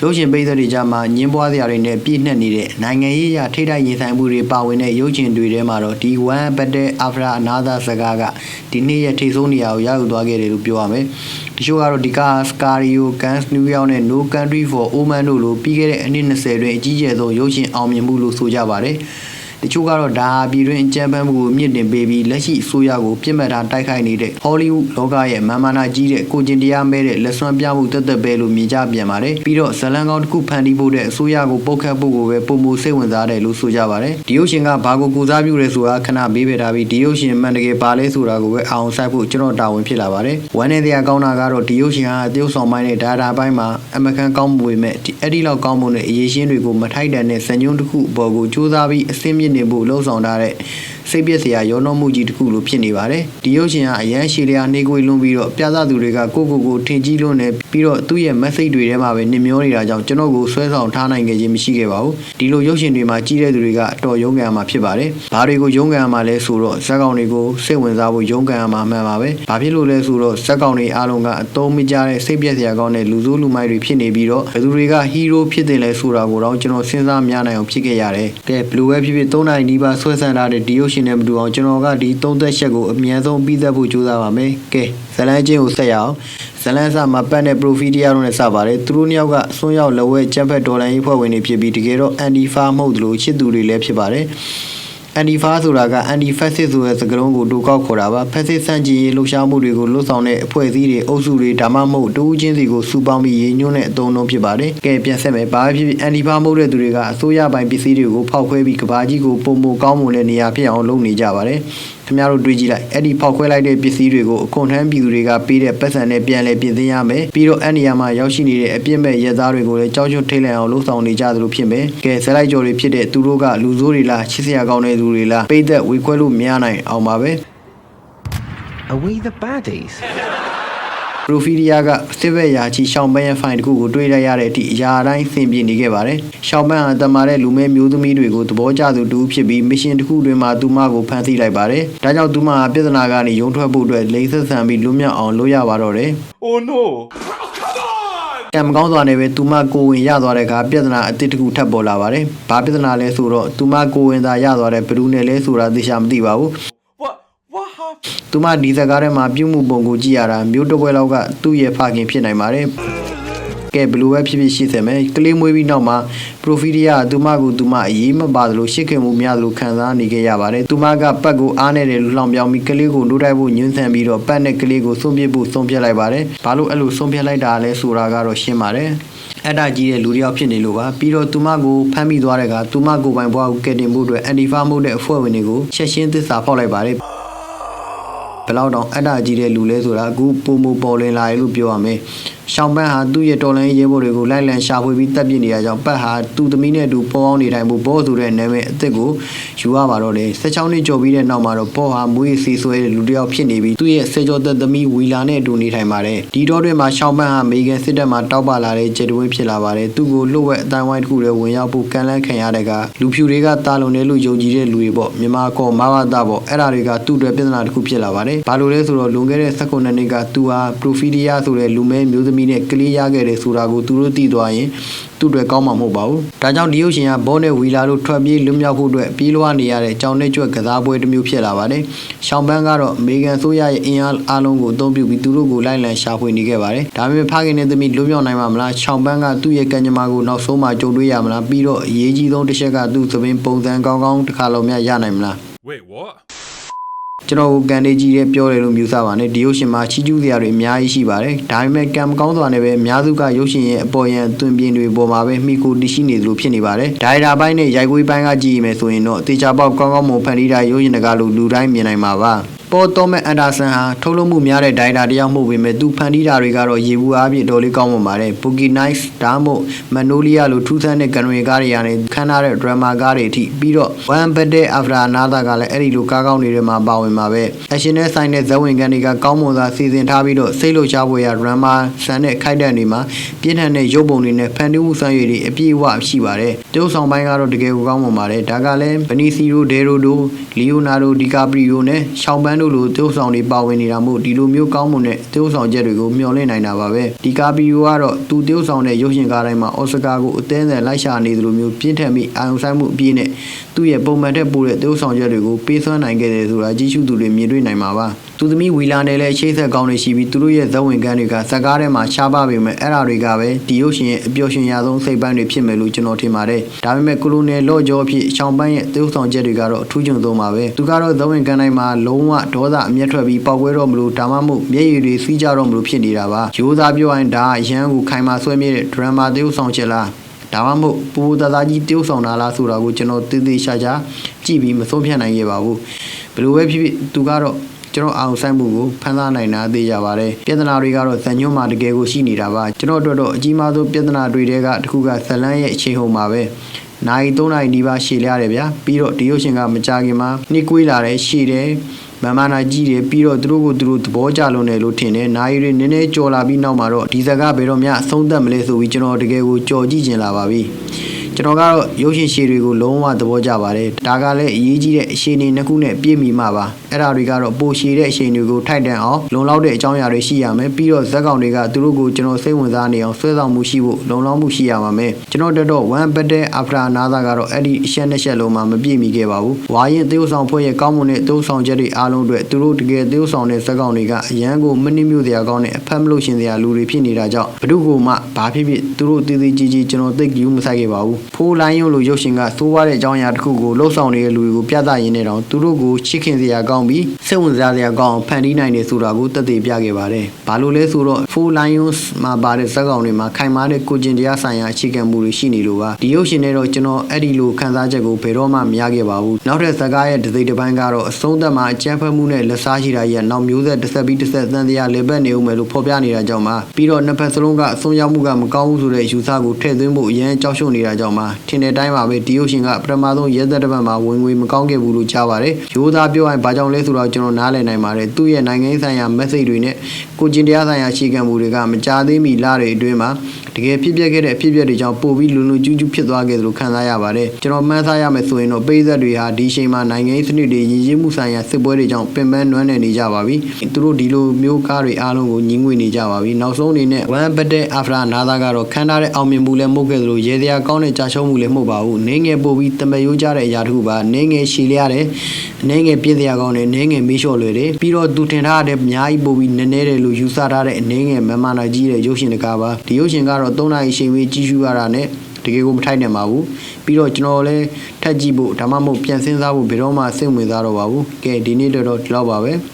ရုပ်ရှင်ပိတ်သက်တွေကြမှာညင်းပွားစရာတွေနဲ့ပြည့်နှက်နေတဲ့နိုင်ငံရေးအရထိထိုက်ရင်ဆိုင်မှုတွေပါဝင်တဲ့ရုပ်ရှင်တွေထဲမှာတော့ဒီ One Battle After Another စကားကဒီနေ့ရဲ့ထိပ်ဆုံးနေရာကိုရောက်သွားခဲ့တယ်လို့ပြောရမယ်။တချို့ကတော့ဒီကာစကာရီယိုကန်စ်နယူးယောက်နဲ့ No Country for Omen တို့လိုပြီးခဲ့တဲ့အနှစ်20တွင်အကြီးကျယ်ဆုံးရုပ်ရှင်အောင်မြင်မှုလို့ဆိုကြပါတယ်။တချို့ကတော့ဒါပြည်တွင်းအကြမ်းဖက်မှုကိုမြင့်တင်ပေးပြီးလက်ရှိအစိုးရကိုပြစ်မှတ်ထားတိုက်ခိုက်နေတဲ့ Hollywood လောကရဲ့မာနာကြီးတဲ့ကိုကျင်တရားမဲတဲ့လက်စွမ်းပြမှုတက်တက်ပဲလို့မြင်ကြပြန်ပါတယ်ပြီးတော့ဇလန်ကောင်းတစ်ခုဖန်တီးဖို့တဲ့အစိုးရကိုပုတ်ခတ်ဖို့ကိုပဲပုံမှုစိတ်ဝင်စားတယ်လို့ဆိုကြပါတယ်ဒီရုပ်ရှင်ကဘာကိုကူစားပြုရဲဆိုတာခဏဘေးပယ်ထားပြီးဒီရုပ်ရှင်မှန်တကယ်ပါလဲဆိုတာကိုပဲအောင်ဆိုင်ဖို့ကျွန်တော်တာဝန်ဖြစ်လာပါတယ်ဝမ်းနဲ့တရားကောင်းတာကတော့ဒီရုပ်ရှင်ဟာအသင်းဆောင်ပိုင်းနဲ့ဒါတာပိုင်းမှာအမကန်ကောင်းမှုပဲမဲ့အဲ့ဒီလောက်ကောင်းမှုနဲ့အရေးရှင်းတွေကိုမထိုက်တန်တဲ့စံညွှန်းတစ်ခုအပေါ်ကိုစူးစမ်းပြီးအစင်းမြင့်နေဖို့လှုံ့ဆော်ထားတဲ့စိတ်ပြည့်စရာရောနှောမှုကြီးတစ်ခုလိုဖြစ်နေပါတယ်ဒီရုပ်ရှင်ကအရန်ရှည်လျာနှေးကွေးလွန်းပြီးတော့ပြသသူတွေကကိုထင်ကြီးလွန်းနေပြီးတော့သူ့ရဲ့ message တွေထဲမှာပဲနှင်မျောနေတာကြောင့်ကျွန်တော်ကိုဆွဲဆောင်ထားနိုင်ခဲ့ခြင်းမရှိခဲ့ပါဘူးဒီလိုရုပ်ရှင်တွေမှာကြီးတဲ့သူတွေကအတော်ရုန်းကန်ရမှာဖြစ်ပါတယ်ဘာတွေကိုရုန်းကန်ရမှာလဲဆိုတော့ဇက်ကောင်တွေကိုစိတ်ဝင်စားဖို့ရုန်းကန်ရမှာမှန်ပါပဲဘာဖြစ်လို့လဲဆိုတော့ဇက်ကောင်တွေအားလုံးကအသုံးမကျတဲ့စိတ်ပြည့်စရာကောင်းတဲ့လူဆိုးလူမိုက်တွေဖြစ်နေပြီးတော့ဘယ်သူတွေကဟီးရိုးဖြစ်တယ်လဲဆိုတာကိုတော့ကျွန်တော်စဉ်းစားများနိုင်အောင်ဖြစ်ခဲ့ရတယ်ကဲဘလူးပဲဖြစ်ဖြစ်3နိုင်နီးပါးဆွဲဆန့်ထားတဲ့ဒီရုပ်ရှင်နဲ့မတူအောင်ကျွန်တော်ကဒီ3သက်ချက်ကိုအမြန်ဆုံးပြီးသက်ဖို့ကြိုးစားပါမယ်ကဲဇလန်းချင်းကိုဆက်ရအောင်ဇလန်းစမှာပတ်နဲ့ပရိုဖီတီယာတို့နဲ့စပါတယ်သူတို့နှစ်ယောက်ကဆွန်းရောက်လက်ဝဲချမ်ဖက်ဒေါ်လာရေးဖွဲ့ဝင်တွေဖြစ်ပြီးတကယ်တော့အန်တီဖာမဟုတ်သလိုချစ်သူတွေလည်းဖြစ်ပါတယ်အန်တီဖာဆိုတာက anti fascist ဆိုတဲ့စကားလုံးကိုတူကောက်ခေါ်တာပါ fascist စန့်ကျင်ရေးလှုပ်ရှားမှုတွေကိုလှုပ်ဆောင်တဲ့အဖွဲ့အစည်းတွေအုပ်စုတွေဒါမှမဟုတ်တူးချင်းစီကိုစုပေါင်းပြီးရည်ညွှန်းတဲ့အသုံးအနှုန်းဖြစ်ပါတယ်ကဲပြန်ဆက်မယ်ဘာဖြစ်ဖြစ်အန်တီဖာမဟုတ်တဲ့သူတွေကအစိုးရပိုင်းပစ္စည်းတွေကိုဖောက်ခွဲပြီးကဘာကြီးကိုပုံမကောင်းမွန်တဲ့နေရာဖြစ်အောင်လုပ်နေကြပါတယ်ခင်ဗျားတို့တွေးကြည့်လိုက်အဲ့ဒီဖောက်ခွဲလိုက်တဲ့ပစ္စည်းတွေကိုအခွန်ထမ်းပြည်သူတွေကပေးတဲ့ပတ်စံနဲ့ပြန်လဲပြင်ဆင်ရမယ်ပြီးတော့အဲ့နေရာမှာရောက်ရှိနေတဲ့အပြစ်မဲ့ရဲသားတွေကိုလည်းကြောက်ရွံ့ထိတ်လန့်အောင်လှုံ့ဆော်နေကြသလိုဖြစ်မယ်ကဲဇက်လိုက်ကြော်တွေဖြစ်တဲ့သူတို့ကလူဆိုးတွေလားချစ်စရာကောင်းတဲ့သူတွေလားပိတ်သက်ဝေခွဲလို့မရနိုင်အောင်ပါပဲ Are we the baddies? ပရိုဖီဒီယာကစစ်ဘက်ရာချီရှောင်းပန်းရဲ့ဖိုင်တစ်ခုကိုတွေ့ရတဲ့အထိအရာတိုင်းဆင်ပြေနေခဲ့ပါတယ်။ရှောင်းပန်းဟာတမာတဲ့လူမဲမျိုးသမီးတွေကိုသဘောကျသူတူဖြစ်ပြီးမစ်ရှင်တစ်ခုတွင်မှသူမကိုဖမ်းဆီးလိုက်ပါတယ်။ဒါကြောင့်သူမဟာပြဿနာကနေရုံထွက်ဖို့အတွက်လိမ့်ဆက်ဆန်ပြီးလွတ်မြောက်အောင်လုပ်ရပါတော့တယ်။ Oh no! ကံမကောင်းစွာနဲ့ပဲသူမကိုဝင်ရသွားတဲ့အခါပြဿနာအသစ်တစ်ခုထပ်ပေါ်လာပါတယ်။ဘာပြဿနာလဲဆိုတော့သူမကိုဝင်သာရသွားတဲ့ဘယ်သူနဲ့လဲဆိုတာသိချာမသိပါဘူး။ What happened? သူမဒီဇက်ကားထဲမှာပြုမှုပုံကိုကြည့်ရတာမျိုးတစ်ပွဲလောက်ကသူ့ရဲ့ဖခင်ဖြစ်နိုင်ပါတယ်ကဲဘလူးပဲဖြစ်ဖြစ်ရှိသမယ်ကလေးမွေးပြီးနောက်မှာပရိုဖီဒီယာသူမကိုသူမအေးမပါသလိုရှစ်ခင်မှုများသလိုခံစားနေခဲ့ရပါတယ်သူမကပတ်ကိုအားနဲ့တယ်လှောင်ပြောင်းပြီးကလေးကိုနှိုးတိုက်ဖို့ညှဉ်းဆန်ပြီးတော့ပတ်နဲ့ကလေးကိုဆုံးပြစ်ဖို့ဆုံးဖြတ်လိုက်ပါတယ်ဘာလို့အဲ့လိုဆုံးဖြတ်လိုက်တာလဲဆိုတာကတော့ရှင်းပါတယ်အဲ့ဒါကြီးတဲ့လူတယောက်ဖြစ်နေလို့ပါပြီးတော့သူမကိုဖမ်းမိသွားတဲ့ကသူမကိုပိုင်ဘွားကိုကယ်တင်ဖို့အတွက်အန်တီဖာမှုတဲ့အဖွဲ့ဝင်တွေကိုချက်ရှင်းသစ္စာဖောက်လိုက်ပါတယ်ဘယ်လောက်တောင်အတ္တကြီးတဲ့လူလဲဆိုတာအခုပုံမပေါ်လင်လာရလို့ပြောရမယ်ရှောင်းပန်းဟာသူ့ရဲ့တော်လိုင်းရဲဘော်တွေကိုလိုက်လံရှာဖွေပြီးတပ်ပစ်နေရကြောင်းပတ်ဟာသူ့သမီးနဲ့အတူပေါ်အောင်နေတိုင်းဖို့ဘောဆိုတဲ့နာမည်အစ်စ်ကိုယူရပါတော့တယ်16နှစ်ကျော်ပြီးတဲ့နောက်မှာတော့ဘောဟာမွေးစီဆွဲတဲ့လူတစ်ယောက်ဖြစ်နေပြီးသူ့ရဲ့ဆယ်ကျော်သက်သမီးဝီလာနဲ့အတူနေထိုင်ပါတယ်ဒီတော့တွင်မှာရှောင်းပန်းဟာအမေရိကန်စစ်တပ်မှတောက်ပလာတဲ့ဂျက်တဝင်းဖြစ်လာပါတယ်သူ့ကိုလှုပ်ဝက်အတိုင်းဝိုင်းတစ်ခုလည်းဝင်ရောက်ဖို့ကန့်လန့်ခံရတဲ့ကလူဖြူတွေကတာလုံတယ်လို့ယုံကြည်တဲ့လူတွေပေါ့မြန်မာကောမဘာသာပေါ့အဲ့ဒါတွေကသူ့အတွက်ပြဿနာတစ်ခုဖြစ်လာပါတယ်ဘာလို့လဲဆိုတော့လွန်ခဲ့တဲ့19နှစ်ကသူဟာပရိုဖီဒီယာဆိုတဲ့လူမဲမျိုးသမီးနဲ့ကလေးရခဲ့တယ်ဆိုတာကိုသူတို့သိသွားရင်သူ့အတွက်ကောင်းမှာမဟုတ်ပါဘူးဒါကြောင့်ဒီရုပ်ရှင်ကဘောနဲ့ဝီလာတို့ထွက်ပြေးလွတ်မြောက်ဖို့အတွက်ပြေးလွှားနေရတဲ့ကြောင်နဲ့ကြွက်ကစားပွဲတစ်မျိုးဖြစ်လာပါတယ်ရှောင်းပန်းကတော့အမေရိကန်ဆိုရရဲ့အင်အားအလုံးကိုအသုံးပြုပြီးသူတို့ကိုလိုက်လံရှာဖွေနေခဲ့ပါတယ်ဒါပေမဲ့ဖခင်နဲ့သမီးလွတ်မြောက်နိုင်မှာမလားရှောင်းပန်းကသူ့ရဲ့ကံကြမ္မာကိုနောက်ဆုံးမှကြုံတွေ့ရမလားပြီးတော့အရေးကြီးဆုံးတစ်ချက်ကသူ့သပင်ပုံစံကောင်းကောင်းတစ်ခါလုံးများရနိုင်မလား Wait, what? ကျွန်တော်ကန်လေးကြီးတဲ့ပြောတယ်လို့မျိုးစားပါနဲ့ဒီရုပ်ရှင်မှာချီးကျူးစရာတွေအများကြီးရှိပါတယ်ဒါပေမဲ့ကံမကောင်းစွာနဲ့ပဲအများစုကရုပ်ရှင်ရဲ့အပေါ်ယံသွင်ပြင်တွေပေါ်မှာပဲမိကိုတရှိနေသလိုဖြစ်နေပါတယ်ဒါရိုက်တာပိုင်းနဲ့ရိုက်ကွေးပိုင်းကကြည့်ရမယ်ဆိုရင်တော့တေချာပေါက်ကောင်းကောင်းမွန်ဖန်တီးတာရုပ်ရှင်တကားလို့လူတိုင်းမြင်နိုင်မှာပါပေါ်တော်မဲ့အန်ဒါဆန်ဟာထုတ်လုပ်မှုများတဲ့ဒိုင်တာတယောက်မှုပဲမဲ့သူဖန်တီးတာတွေကတော့ရေဘူးအားဖြင့်တော်လေးကောင်းမွန်ပါတယ်ဘူကီနိုက်စ်ဒါမှမဟုတ်မန်နိုလီယာလိုထူးဆန်းတဲ့ကနရီကားတွေကနေခန်းထားတဲ့ဒရမာကားတွေအထိပြီးတော့ One Battle After Another ကလည်းအဲ့ဒီလိုကားကောင်းတွေထဲမှာပါဝင်မှာပဲအရှင်နဲ့ဆိုင်တဲ့ဇဝင်ကန်တွေကကောင်းမွန်စွာစီစဉ်ထားပြီးတော့စိတ်လှုပ်ရှားဖွယ်ရာဒရမာဆန်တဲ့ခိုက်တဲ့နေမှာပြင်းထန်တဲ့ရုပ်ပုံတွေနဲ့ဖန်တီးမှုစွမ်းရည်တွေအပြည့်အဝရှိပါတယ်တရုတ်ဆောင်ပိုင်းကတော့တကယ်ကိုကောင်းမွန်ပါတယ်ဒါကလည်းဘနီစီရိုဒဲရိုဒိုလီယိုနာဒိုဒီကာပရီယိုနဲ့ရှောင်းပန်း လို့လို့တိုးဆောင်တွေပါဝင်နေတာမို့ဒီလိုမျိုးကောင်းမွန်တဲ့တိုးဆောင်ချက်တွေကိုမျှော်လင့်နိုင်တာပါပဲဒီကာပီယိုကတော့သူတိုးဆောင်တဲ့ရုပ်ရှင်ကားတိုင်းမှာအော်စကာကိုအသင်းအသင်းလိုက်ရှာနေသလိုမျိုးပြင်းထန်ပြီးအာရုံစိုက်မှုအပြည့်နဲ့သူ့ရဲ့ပုံမှန်တဲ့ပို့တဲ့တိုးဆောင်ချက်တွေကိုပေးစွမ်းနိုင်ခဲ့တယ်ဆိုတာကြီးစုသူတွေမြင်တွေ့နိုင်မှာပါသူသမီးဝီလာနဲ့လည်းရှေ့ဆက်ကောင်းနေရှိပြီးသူတို့ရဲ့ဇဝင်ကန်းတွေကဇက်ကားထဲမှာရှားပါပေမဲ့အဲ့ဓာတွေကပဲဒီရုပ်ရှင်ရဲ့အပျော်ရွှင်ရဆုံးစိတ်ပိုင်းတွေဖြစ်မယ်လို့ကျွန်တော်ထင်ပါတယ်ဒါပေမဲ့ကိုလိုနယ်လော့ဂျောဖြစ်ရှောင်းပန်းရဲ့တိုးဆောင်ချက်တွေကတော့အထူးကျုံသုံးပါပဲသူကတော့ဇဝင်ကန်းတိုင်းမှာလုံးဝဒေါသအမျက်ထွက်ပြီးပေါက်ကွဲတော့မလို့ဒါမှမဟုတ်မျက်ရည်တွေစီးကြတော့မလို့ဖြစ်နေတာပါရိုးသားပြောရင်ဒါအရန်ကိုခိုင်မာဆွဲမြဲတဲ့ဒရမာတိုးဆောင်ချက်လားဒါမှမဟုတ်ပူတသားကြီးတိုးဆောင်တာလားဆိုတာကိုကျွန်တော်သေသေးချာချာကြည့်ပြီးမဆုံးဖြတ်နိုင်ခဲ့ပါဘူးဘယ်လိုပဲဖြစ်ဖြစ်သူကတော့ကျွန်တော်အောင်ဆိုင်မှုကိုဖန်ဆားနိုင်တာသိကြပါတယ်ပြဿနာတွေကတော့ဇန်ညွန့်မှာတကယ်ကိုရှိနေတာပါကျွန်တော်တို့တော့အကြီးမားဆုံးပြဿနာတွေတဲကတခုကဇလန်းရဲ့အချိန်ဟုံမှာပဲနိုင်3နိုင်ဒီပါရှည်ရတယ်ဗျာပြီးတော့ဒီရုပ်ရှင်ကမကြခင်မှာနှိကွေးလာတဲ့ရှည်တယ်မမနာကြီးတယ်ပြီးတော့သူတို့ကိုသူတို့သဘောကျလုံးတယ်လို့ထင်တယ်နိုင်ရီနည်းနည်းကြော်လာပြီးနောက်မှာတော့ဒီဇက်ကဘယ်တော့မှအဆုံးသတ်မလဲဆိုပြီးကျွန်တော်တကယ်ကိုကြော်ကြည့်ကျင်လာပါပြီကျွန်တော်ကတော့ရုပ်ရှင်ရှည်တွေကိုလုံးဝသဘောကျပါတယ်ဒါကလည်းအရေးကြီးတဲ့အရှည်နေနှစ်ခုနဲ့ပြည့်မီမှာပါအဲ့ဒါတွေကတော့ပိုရှည်တဲ့အရှည်တွေကိုထိုက်တန်အောင်လုံလောက်တဲ့အကြောင်းအရာတွေရှိရမယ်ပြီးတော့ဇက်ကောင်တွေကသူတို့ကိုကျွန်တော်စိတ်ဝင်စားနေအောင်ဆွဲဆောင်မှုရှိဖို့လုံလောက်မှုရှိရပါမယ်ကျွန်တော်တက်တော့ one battle after another ကတော့အဲ့ဒီအချက်နှစ်ချက်လုံးမှာမပြည့်မီခဲ့ပါဘူးဝါရင်သေုပ်ဆောင်ဖွဲ့ရဲ့ကောင်းမွန်တဲ့သေုပ်ဆောင်ချက်တွေအားလုံးအတွက်သူတို့တကယ်သေုပ်ဆောင်တဲ့ဇက်ကောင်တွေကအရန်ကိုမနှိမ့်မြို့စရာကောင်းတဲ့အဖက်မလို့ရှင်စရာလူတွေဖြစ်နေတာကြောင့်ဘ누구မှဘာဖြစ်ဖြစ်သူတို့တည်တည်ကြီးကြီးကျွန်တော်သိကူမဆိုင်ခဲ့ပါဘူးဖိုးလိုင်းရုံလိုရုပ်ရှင်ကသိုးွားတဲ့အကြောင်းအရာတစ်ခုကိုလှုပ်ဆောင်နေတဲ့လူတွေကိုပြသရင်းနဲ့တောင်သူတို့ကိုချစ်ခင်စရာကောင်းပြီးစိတ်ဝင်စားစရာကောင်းဖန်တီးနိုင်တယ်ဆိုတာကိုသက်သေပြခဲ့ပါတယ်။ဘာလို့လဲဆိုတော့ Four Lions မှာပါတဲ့ဇာတ်ကောင်တွေမှာခိုင်မာတဲ့ကိုကျင်တရားဆိုင်ရာအခြေခံမှုတွေရှိနေလို့ပါ။ဒီရုပ်ရှင်နဲ့တော့ကျွန်တော်အဲ့ဒီလိုခန်းစားချက်ကိုဘယ်တော့မှမရခဲ့ပါဘူး။နောက်ထပ်ဇာတ်ကားရဲ့တစ်စိတ်တစ်ပိုင်းကတော့အဆုံးသတ်မှာအကြမ်းဖက်မှုနဲ့လက်စားရှိတာရဲ့နောက်မျိုးဆက်တစ်ဆက်ပြီးတစ်ဆက်သံတရားလေပတ်နေဦးမယ်လို့ဖော်ပြနေတာကြောင့်ပါ။ပြီးတော့နှစ်ဖက်စလုံးကအဆုံးရောက်မှုကမကောင်းဘူးဆိုတဲ့ယူဆကိုထည့်သွင်းဖို့အရန်ကြောက်ရွံ့နေတာကြောင့်ပါ။ထင်တဲ့အတိုင်းပါပဲဒီရုပ်ရှင်ကပထမဆုံးရဲသက်တစ်ပတ်မှာဝင်ငွေမကောင်းခဲ့ဘူးလို့ကြားပါတယ်။ရိုးသားပြောရင်ဘာကြောင့်လဲဆိုတော့ကျွန်တော်နားလည်နိုင်ပါတယ်။သူ့ရဲ့နိုင်ငံဆိုင်ရာ message တွေနဲ့ကိုကျင်တရားဆိုင်ရာအခြေခံမှုတွေကမကြားသေးမီလတွေအတွင်းမှာတကယ်ဖြစ်ပျက်ခဲ့တဲ့အဖြစ်အပျက်တွေကြောင့်ပို့ပြီးလူလူကျူးကျူးဖြစ်သွားခဲ့သလိုခံစားရပါတယ်။ကျွန်တော်မှန်းဆရမယ်ဆိုရင်တော့ပိသက်တွေဟာဒီချိန်မှာနိုင်ငံစနစ်တွေရည်ရည်မှုဆိုင်ရာစစ်ပွဲတွေကြောင့်ပင်ပန်းနွမ်းနယ်နေကြပါပြီ။သူတို့ဒီလိုမျိုးကားတွေအားလုံးကိုညီငွေနေကြပါပြီ။နောက်ဆုံးအနေနဲ့ One Battle After Another ကတော့ခန်းထားတဲ့အောင်မြင်မှုလည်းမဟုတ်ခဲ့သလိုရဲတရားကောင်းတဲ့ကြာရှုံးမှုလည်းမဟုတ်ပါဘူး။နေငယ်ပို့ပြီးတမယိုးကြတဲ့အရာတစ်ခုပါ။နေငယ်ရှည်လျရတယ်။နေငယ်ပြည့်စရာကောင်းတယ်။နေငယ်မေးလျှော့လွယ်တယ်။ပြီးတော့သူတင်ထားတဲ့အများကြီးပို့ပြီးနည်းနည်းတယ်လို့ယူဆထားတဲ့အနေငယ်မမနာကြီးတဲ့ရုပ်ရှင်တကားပါဒီရုပ်ရှင်ကတော့3နာရီချိန်ပြီးကြီးစုရတာနဲ့တကယ်ကိုမထိုက်နိုင်ပါဘူးပြီးတော့ကျွန်တော်လည်းထက်ကြည့်ဖို့ဒါမှမဟုတ်ပြန်စဉ်းစားဖို့ဘယ်တော့မှစိတ်ဝင်စားတော့ပါဘူးကဲဒီနေ့တော့ဒီလောက်ပါပဲ